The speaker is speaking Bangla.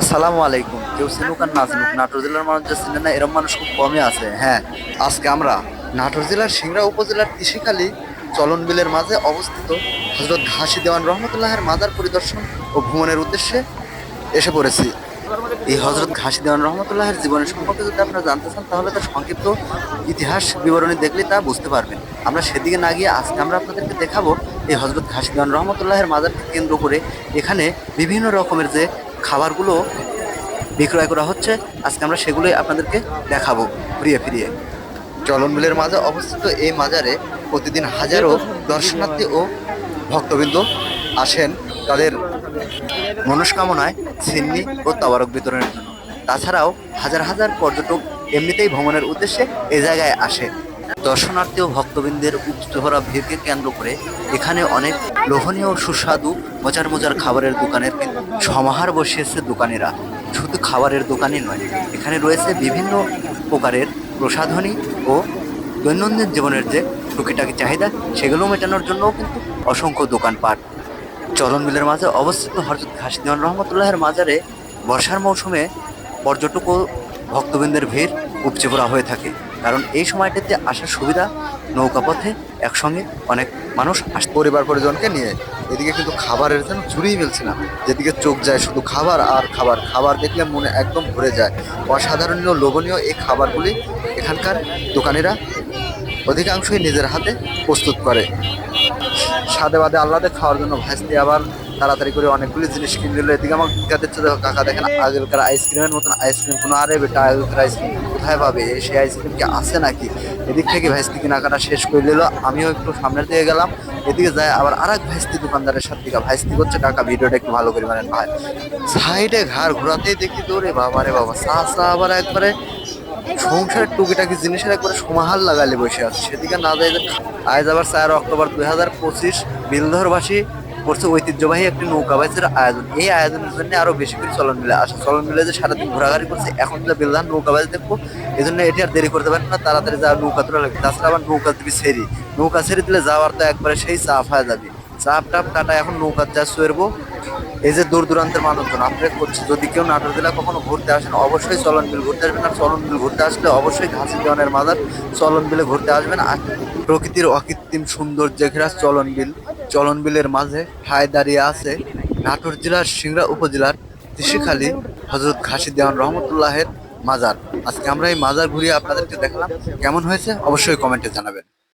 আসসালামু আলাইকুম। কেউ চিনুক আর না চিনুক, নাটোর জেলার মানুষ যে চিনে না এরকম মানুষ খুব কমই আছে। হ্যাঁ, আজকে আমরা নাটোর জেলার সিংড়া উপজেলার তিসিখালী চলন বিলের মাঝে অবস্থিত হজরত ঘাসি দেওয়ান রহমতুল্লাহের মাজার পরিদর্শন ও ভ্রমণের উদ্দেশ্যে এসে পড়েছি। এই হজরত ঘাসি দেওয়ান রহমতুল্লাহের জীবনের সম্পর্কে যদি আপনারা জানতে চান তাহলে তার সংক্ষিপ্ত ইতিহাস বিবরণী দেখলে তা বুঝতে পারবেন। আমরা সেদিকে না গিয়ে আজকে আমরা আপনাদেরকে দেখাবো এই হজরত ঘাসি দেওয়ান রহমতুল্লাহের মাজারকে কেন্দ্র করে এখানে বিভিন্ন রকমের যে খাবারগুলো বিক্রয় করা হচ্ছে, আজকে আমরা সেগুলোই আপনাদেরকে দেখাবো ঘুরিয়ে ফিরিয়ে। চলন বিলের মাঝে অবস্থিত এই মাজারে প্রতিদিন হাজারো দর্শনার্থী ও ভক্তবৃন্দ আসেন তাদের মনস্কামনায় সিন্নি ও তাবারক বিতরণের জন্য। তাছাড়াও হাজার হাজার পর্যটক এমনিতেই ভ্রমণের উদ্দেশ্যে এই জায়গায় আসে। দর্শনার্থী ও ভক্তবৃন্দের উপচে ভরা ভিড়কে কেন্দ্র করে এখানে অনেক লোভনীয় ও সুস্বাদু মজার মজার খাবারের দোকানের সমাহার বসিয়েছে দোকানিরা। শুধু খাবারের দোকানই নয়, এখানে রয়েছে বিভিন্ন প্রকারের প্রসাধনী ও দৈনন্দিন জীবনের যে টুকিটাকি চাহিদা সেগুলো মেটানোর জন্যও কিন্তু অসংখ্য দোকানপাট। চলন বিলের মাঝে অবস্থিত হযরত ঘাসি দেওয়ান রহমতুল্লাহের মাজারে বর্ষার মৌসুমে পর্যটক ও ভক্তবৃন্দের ভিড় উপচে পড়া হয়ে থাকে, কারণ এই সময়টাতে আসার সুবিধা নৌকাপথে একসঙ্গে অনেক মানুষ আসে পরিবার পরিজনকে নিয়ে। এদিকে কিন্তু খাবারের যেন জুড়েই মিলছে না, যেদিকে চোখ যায় শুধু খাবার আর খাবার। খাবার দেখলে মনে একদম ভরে যায়। অসাধারণীয় লোভনীয় এই খাবারগুলি এখানকার দোকানিরা অধিকাংশই নিজের হাতে প্রস্তুত করে। স্বাদে বাদে আহ্লাদে খাওয়ার জন্য ভাজতে আবার তাড়াতাড়ি করে অনেকগুলি জিনিস কিনে নিল। এদিকে আমার কাকা দিচ্ছে, দেখো কাকা দেখেন আগেরকার আইসক্রিমের মতন আইসক্রিম কোনো, আরে বেটা আগেরকার আইসক্রিম কোথায় পাবে, সেই আইসক্রিম কি আছে নাকি। এদিক থেকে ভাইস্তি কেনাকাটা শেষ করে দিল, আমিও একটু সামনের দিকে গেলাম। এদিকে যায় আবার আর এক ভাইস্তি দোকানদারের সাথে দিকে ভাইস্তি করছে, কাকা ভিডিওটা একটু ভালো করে মানেন ভাই। সাইডে ঘাড় ঘোরাতেই দেখি তোরে বাবা রে বাবা, চা চা আবার একবারে সংসারের টুকিটাকি জিনিসের একবারে সমাহার লাগালে বসে আছে। সেদিকে না যাই, আজ আবার 4 অক্টোবর 2025 বিলধরবাসী করছে ঐতিহ্যবাহী একটি নৌকা বাইচের আয়োজন। এই আয়োজনের জন্য আরো বেশি করে চলন মিলে আসে। চলন মিলে যে সারাদিন ঘোরাঘুরি করছে, এখন যে বিলধান নৌকা বাইচ দেখবো, এই জন্য এটি আর দেরি করতে পারেন না, তাড়াতাড়ি যাওয়ার নৌকা তোলা লাগবে। তাছাড়া আবার নৌকা দিবি ছেড়ি, নৌকা ছেড়ে দিলে যাওয়ার তো একবারে সেই চাপ হয়ে যাবে। চাপ টাপ কাটা এখন নৌকা যা শুয়েরবো। এই যে দূর দূরান্তের মানুষজন আপনারা করছে, যদি কেউ নাটোর জেলা কখনো ঘুরতে আসেন অবশ্যই চলন বিল ঘুরতে আসবেন। আর চলন বিল ঘুরতে আসলে অবশ্যই ঘাসি দেওয়ানের মাজার চলন বিলে ঘুরতে আসবেন। আর প্রকৃতির অকৃত্রিম সৌন্দর্যে ঘেরা চলন বিল, চলন বিলের মাঝে ঠায় দাঁড়িয়ে আছে নাটোর জেলার সিংড়া উপজেলার তিসিখালী হযরত ঘাসি দেওয়ান রহমতুল্লাহের মাজার। আজকে আমরা এই মাজার ঘুরিয়ে আপনাদেরকে দেখালাম, কেমন হয়েছে অবশ্যই কমেন্টে জানাবেন।